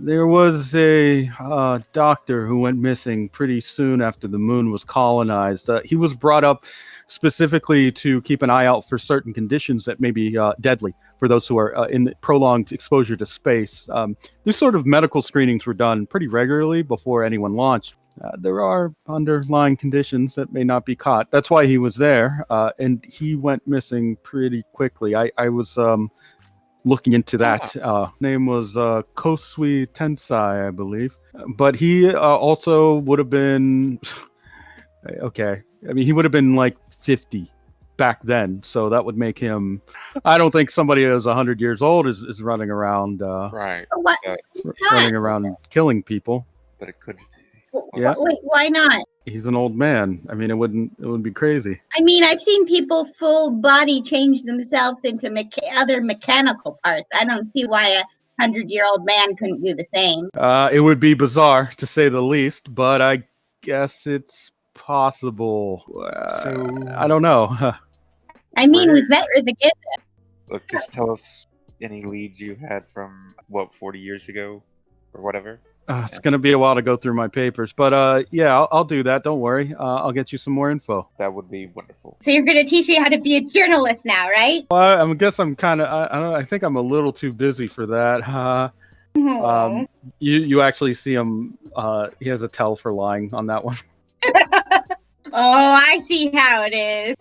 There was a doctor who went missing pretty soon after the moon was colonized. He was brought up specifically to keep an eye out for certain conditions that may be deadly for those who are in prolonged exposure to space. These sort of medical screenings were done pretty regularly before anyone launched. There are underlying conditions that may not be caught. That's why he was there, and he went missing pretty quickly. I was looking into that. Name was Kosui Tensai, I believe. But he also would have been okay. I mean, he would have been like 50 back then, so that would make him. I don't think somebody who's 100 years old is running around, Right. running around killing people. But it could. Yeah. Wait, why not? He's an old man. I mean, it would be crazy. I mean, I've seen people full body change themselves into other mechanical parts. I don't see why a 100-year-old man couldn't do the same. It would be bizarre, to say the least, but I guess it's possible. I don't know. I mean, we've met Rizikita. Look, just tell us any leads you had from, 40 years ago? Or whatever? It's going to be a while to go through my papers, but yeah, I'll do that. Don't worry. I'll get you some more info. That would be wonderful. So you're going to teach me how to be a journalist now, right? Well, I guess I'm kind of. I think I'm a little too busy for that. You actually see him. He has a tell for lying on that one. Oh, I see how it is.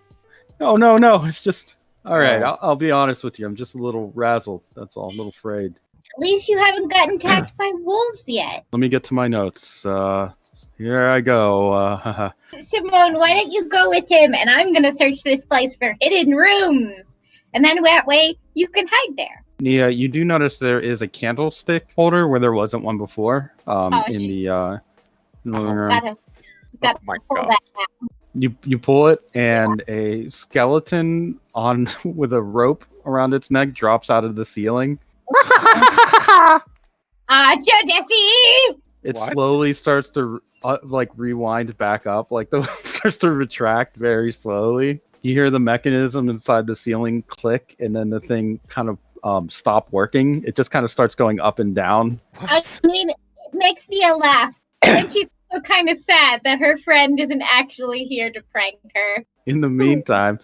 Oh no! It's just all right. I'll be honest with you. I'm just a little razzled. That's all. I'm a little afraid. At least you haven't gotten attacked by wolves yet. Let me get to my notes. Here I go. Simone, why don't you go with him, and I'm going to search this place for hidden rooms. And then that way, you can hide there. Yeah, you do notice there is a candlestick holder where there wasn't one before in the living room. Gotta pull that out. You pull it, and a skeleton with a rope around its neck drops out of the ceiling. Sure, Jesse! It slowly starts to rewind back up, like the starts to retract very slowly. You hear the mechanism inside the ceiling click, and then the thing kind of stop working. It just kind of starts going up and down. I mean, it makes Thea laugh. And she's so kind of sad that her friend isn't actually here to prank her. In the meantime,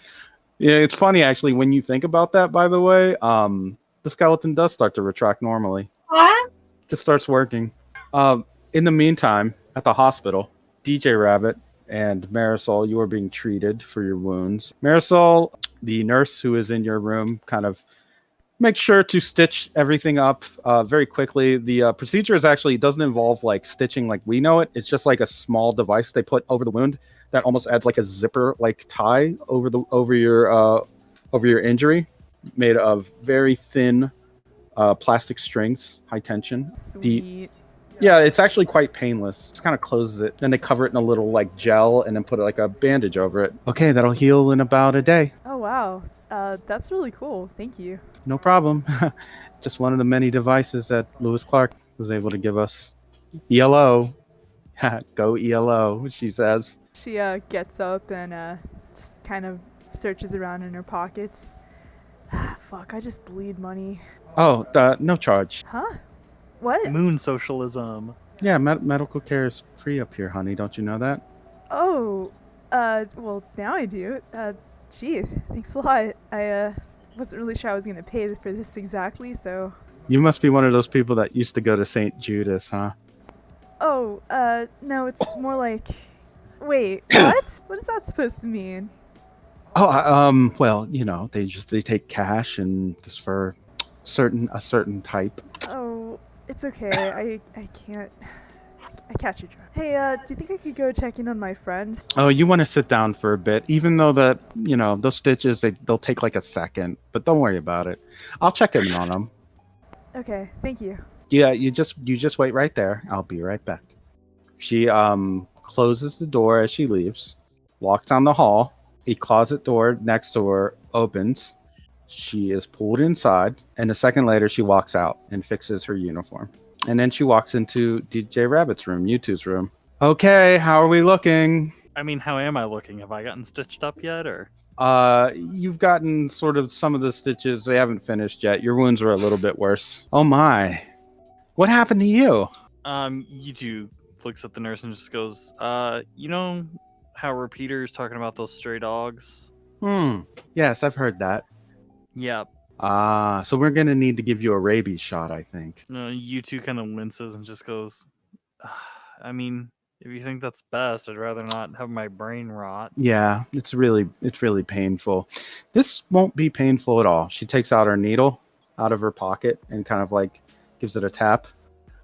yeah, it's funny actually when you think about that. By the way, the skeleton does start to retract normally. Huh? Just starts working. In the meantime, at the hospital, DJ Rabbit and Marisol, you are being treated for your wounds. Marisol, the nurse who is in your room, kind of makes sure to stitch everything up very quickly. The procedure doesn't involve like stitching like we know it. It's just like a small device they put over the wound that almost adds like a zipper like tie over your injury, made of very thin plastic strings, high tension. Sweet. Yeah, it's actually quite painless. Just kind of closes it. Then they cover it in a little like gel and then put like a bandage over it. Okay, that'll heal in about a day. Oh, wow. That's really cool. Thank you. No problem. Just one of the many devices that Lewis Clark was able to give us. ELO. Go ELO, she says. She gets up and just kind of searches around in her pockets. Fuck, I just bleed money. Oh, no charge. Huh? What? Moon socialism. Yeah, medical care is free up here, honey. Don't you know that? Oh, well, now I do. Gee, thanks a lot. I wasn't really sure I was going to pay for this exactly, so... You must be one of those people that used to go to St. Judas, huh? Oh, no, it's more like... Wait, what? What is that supposed to mean? Oh, well, you know, they take cash and just for a certain type. Oh, it's okay. I can't. I catch you drunk. Hey, do you think I could go check in on my friend? Oh, you want to sit down for a bit, even though that, you know, those stitches, they'll take like a second, but don't worry about it. I'll check in on them. Okay, thank you. Yeah, you just wait right there. I'll be right back. She closes the door as she leaves, walks down the hall. A closet door next to her opens. She is pulled inside, and a second later, she walks out and fixes her uniform. And then she walks into DJ Rabbit's room, Yutu's room. Okay, how are we looking? I mean, how am I looking? Have I gotten stitched up yet, or? You've gotten sort of some of the stitches. They haven't finished yet. Your wounds are a little bit worse. Oh my. What happened to you? Yutu looks at the nurse and just goes, you know how Repeater's talking about those stray dogs? Yes, I've heard that. Yep. So we're gonna need to give you a rabies shot, I think. Yutu kind of winces and just goes, I mean, if you think that's best, I'd rather not have my brain rot. Yeah, it's really painful. This won't be painful at all. She takes out her needle out of her pocket and kind of like gives it a tap.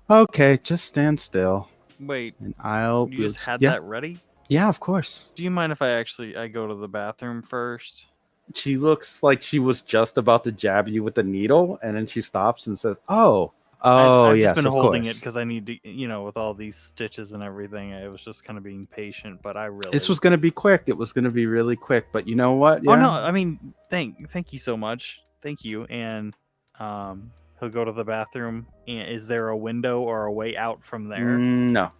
Okay, just stand still. Wait, And I'll you just had yeah. that ready? Yeah, of course. Do you mind if I go to the bathroom first? She looks like she was just about to jab you with the needle, and then she stops and says, I've just yes, been of holding course. it because I need to, with all these stitches and everything, I was just kind of being patient, but I really... This was going to be quick. It was going to be really quick, but you know what? Oh, Yeah. no, I mean, thank you so much. Thank you. And he'll go to the bathroom. And is there a window or a way out from there? No.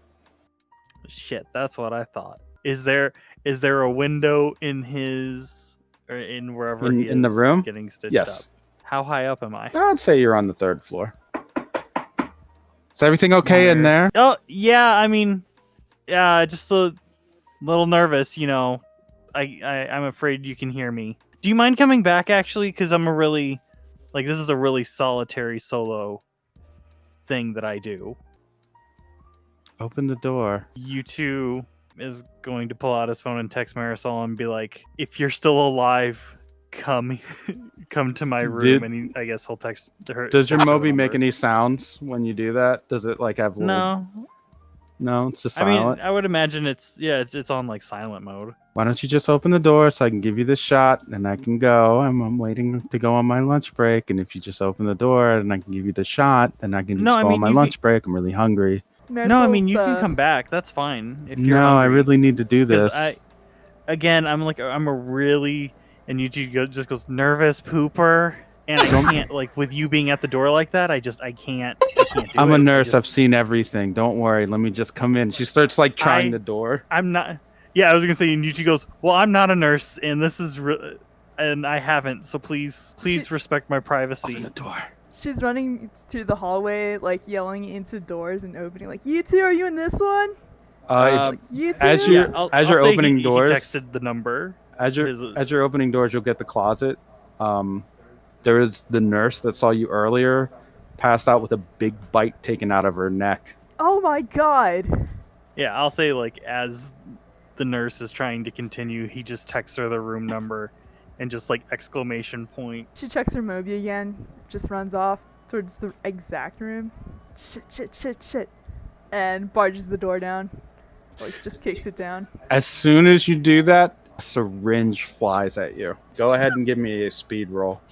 Shit, that's what I thought. Is there a window in his... or in wherever he is in the room? getting stitched Yes. up? How high up am I? I'd say you're on the 3rd floor. Is everything okay in there? Oh, yeah, I mean, just a little nervous, I'm afraid you can hear me. Do you mind coming back, actually? Because I'm this is a really solitary solo thing that I do. Open the door. Yutu is going to pull out his phone and text Marisol and be like, if you're still alive, come to my room. And I guess he'll text her. Does your text her the Moby make number. any sounds when you do that? Does it like have little... No, it's just silent. I would imagine it's on like silent mode. Why don't you just open the door so I can give you this shot and I can go? I'm waiting to go on my lunch break, and if you just open the door and I can give you the shot, then I can just go on my lunch break. I'm really hungry. No, I mean, you can come back. That's fine. If you're No, hungry. I really need to do this. I'm a really... And Yuji just goes, nervous pooper. And I can't, with you being at the door like that, I can't do it. I'm a nurse. I've seen everything. Don't worry. Let me just come in. She starts, trying the door. I'm not... Yeah, I was going to say, and Yuji goes, well, I'm not a nurse, and this is... and I haven't, so please respect my privacy. Open the door. She's running through the hallway, yelling into doors and opening, Yutu, are you in this one? Yutu? I'll As you're say opening doors... He texted the number. As you're opening doors, you'll get the closet. There is the nurse that saw you earlier, passed out with a big bite taken out of her neck. Oh my god! Yeah, I'll say as the nurse is trying to continue, he just texts her the room number, and just exclamation point. She checks her Moby again, just runs off towards the exact room. Shit, and barges the door down. Just kicks it down. As soon as you do that, a syringe flies at you. Go ahead and give me a speed roll.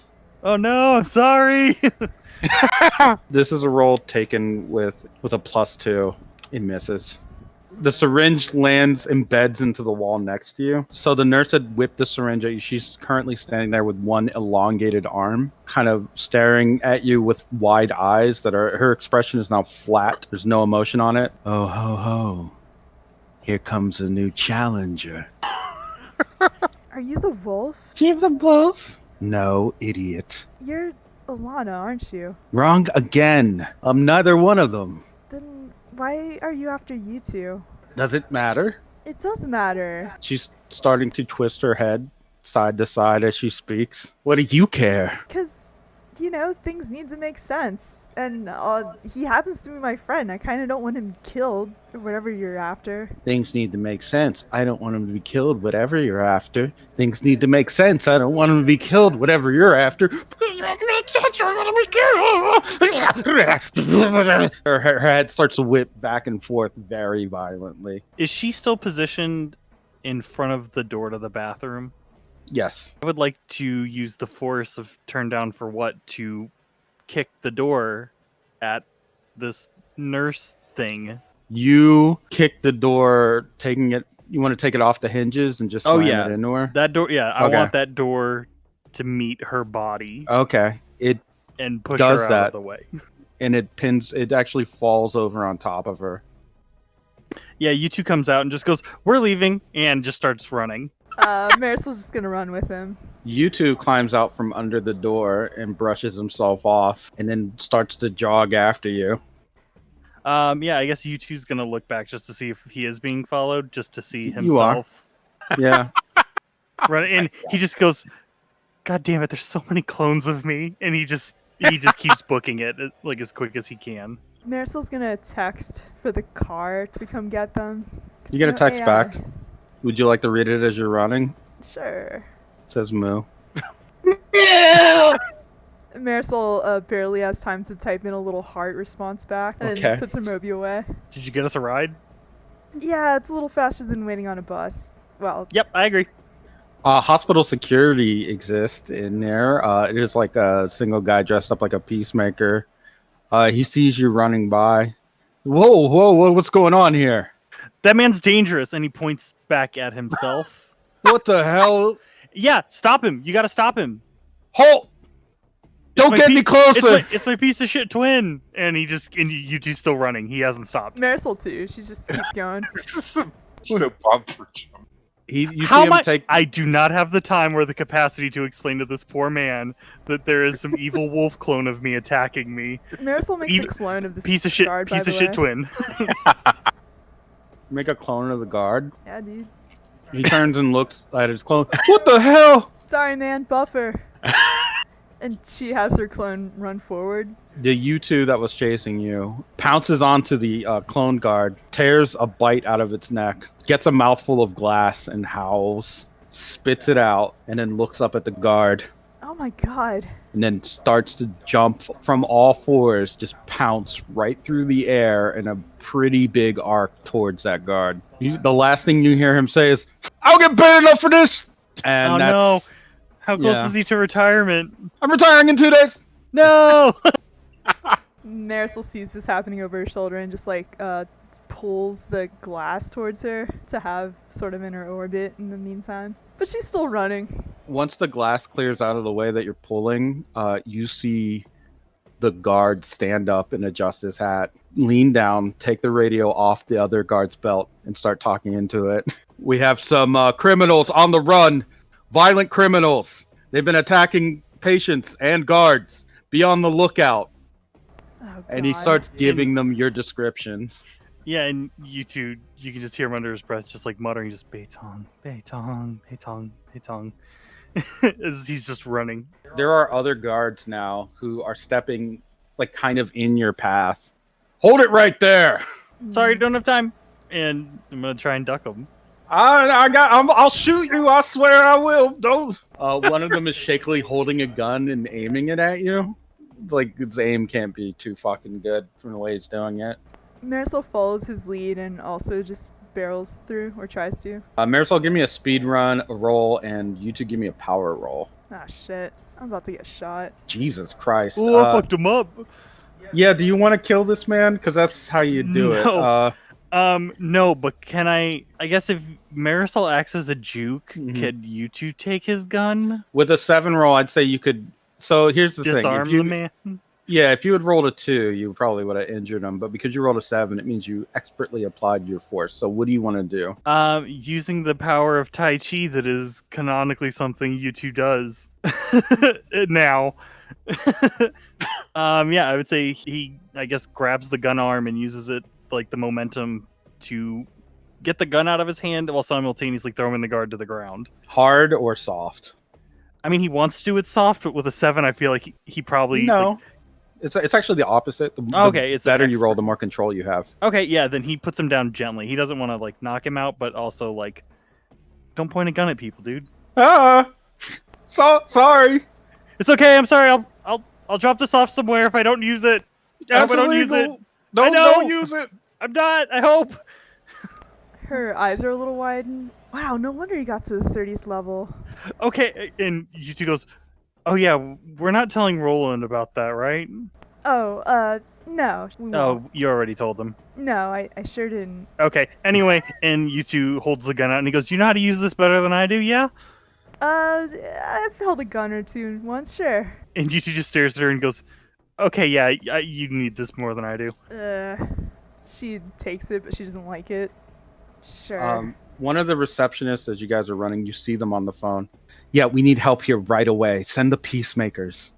Oh no, I'm sorry. This is a roll taken with a +2. It misses. The syringe embeds into the wall next to you. So the nurse had whipped the syringe at you. She's currently standing there with one elongated arm, kind of staring at you with wide eyes her expression is now flat. There's no emotion on it. Oh, ho, ho. Here comes a new challenger. Are you the wolf? You're the wolf? No, idiot. You're Alana, aren't you? Wrong again. I'm neither one of them. Then why are you after Yutu? Does it matter? It does matter. She's starting to twist her head side to side as she speaks. What do you care? Because, things need to make sense. And he happens to be my friend. I kind of don't want him killed or whatever you're after. Things need to make sense. I don't want him to be killed, whatever you're after. Things need to make sense. I don't want him to be killed, whatever you're after. Her head starts to whip back and forth very violently. Is she still positioned in front of the door to the bathroom? Yes. I would like to use the force of turn down for what to kick the door at this nurse thing. You kick the door, taking it. You want to take it off the hinges and just slam it into her? That door. Yeah, I want that door to meet her body. Okay. And push does her that, out of the way. And it actually falls over on top of her. Yeah, Yutu comes out and just goes, we're leaving, and just starts running. Marisol's just gonna run with him. Yutu climbs out from under the door and brushes himself off and then starts to jog after you. Yeah, I guess Yutu's gonna look back just to see if he is being followed, just to see You are. himself. Yeah. Right, and he just goes, "God damn it! There's so many clones of me," and he just keeps booking it like as quick as he can. Marisol's gonna text for the car to come get them. 'Cause You get a know text AI. back. Would you like to read it as you're running? Sure. It says moo. Marisol barely has time to type in a little heart response back and Okay. puts her Moby away. Did you get us a ride? Yeah, it's a little faster than waiting on a bus. Well, Yep, I agree. Hospital security exists in there. It is like a single guy dressed up like a peacemaker. He sees you running by. Whoa, what's going on here? That man's dangerous, and he points back at himself. What the hell? Yeah, stop him! You gotta stop him! Halt! Don't my get me closer! It's my piece of shit twin, and Yutu's still running. He hasn't stopped. Marisol too. She just keeps going. This is so bumper jump. You How see him much? take. I do not have the time or the capacity to explain to this poor man that there is some evil wolf clone of me attacking me. Marisol makes Even- a clone of this Piece of shit, guard, by piece the of shit way. twin. Make a clone of the guard. Yeah, dude. He turns and looks at his clone. What the hell? Sorry, man. Buffer. And she has her clone run forward. The Yutu that was chasing you pounces onto the clone guard, tears a bite out of its neck, gets a mouthful of glass and howls, spits it out, and then looks up at the guard, Oh my god. and then starts to jump from all fours, just pounce right through the air in a pretty big arc towards that guard. The last thing you hear him say is, "I'll get paid enough for this!" And Oh, that's... How close Yeah. is he to retirement? I'm retiring in 2 days! No! Marisol sees this happening over her shoulder and just pulls the glass towards her to have sort of in her orbit in the meantime. But she's still running. Once the glass clears out of the way that you're pulling, you see the guard stand up and adjust his hat, lean down, take the radio off the other guard's belt, and start talking into it. We have some criminals on the run. Violent criminals. They've been attacking patients and guards. Be on the lookout. Oh, And he God. starts giving them your descriptions. Yeah, and you can just hear him under his breath, just like muttering, just Beitong, Beitong, Beitong, Beitong, as he's just running. There are other guards now who are stepping like kind of in your path. Hold it right there. Sorry, don't have time. And I'm gonna try and duck him. I'll shoot you. I swear I will. Don't. One of them is shakily holding a gun and aiming it at you. Like his aim can't be too fucking good from the way he's doing it. Marisol follows his lead and also just barrels through, or tries to. Marisol, give me a speed run, a roll, and you two give me a power roll. Ah, shit. I'm about to get shot. Jesus Christ. Oh, I fucked him up. Yeah, do you want to kill this man? Because that's how you do No. it. No, but can I guess if Marisol acts as a juke, Mhm. could you two take his gun? With a 7 roll, I'd say you could. So here's the Disarm thing. the man? Yeah, if you had rolled a 2, you probably would have injured him. But because you rolled a 7, it means you expertly applied your force. So what do you want to do? Using the power of Tai Chi that is canonically something Yutu does now. Yeah, I would say he, I guess, grabs the gun arm and uses it, like the momentum, to get the gun out of his hand while simultaneously throwing the guard to the ground. Hard or soft? I mean, he wants to do it soft, but with a 7, I feel like he probably... No. like- It's actually the opposite. The Okay, it's the better you roll, expert. the more control you have. Okay, yeah, then he puts him down gently. He doesn't want to like knock him out, but also like, don't point a gun at people, dude. Sorry. It's okay. I'm sorry. I'll drop this off somewhere if I don't use it. I hope I don't use it. I know. Don't use it. I'm not. I hope. Her eyes are a little widened. Wow, no wonder you got to the 30th level. Okay, and Yutu goes, "Oh yeah, we're not telling Roland about that, right?" Oh, no. We won't. Oh, you already told him. No, I sure didn't. Okay. Anyway, and Yutu holds the gun out and he goes, "You know how to use this better than I do, yeah?" I've held a gun or two once, sure. And Yutu just stares at her and goes, "Okay, yeah, you need this more than I do." She takes it, but she doesn't like it. Sure. One of the receptionists, as you guys are running, you see them on the phone. Yeah, we need help here right away. Send the peacemakers.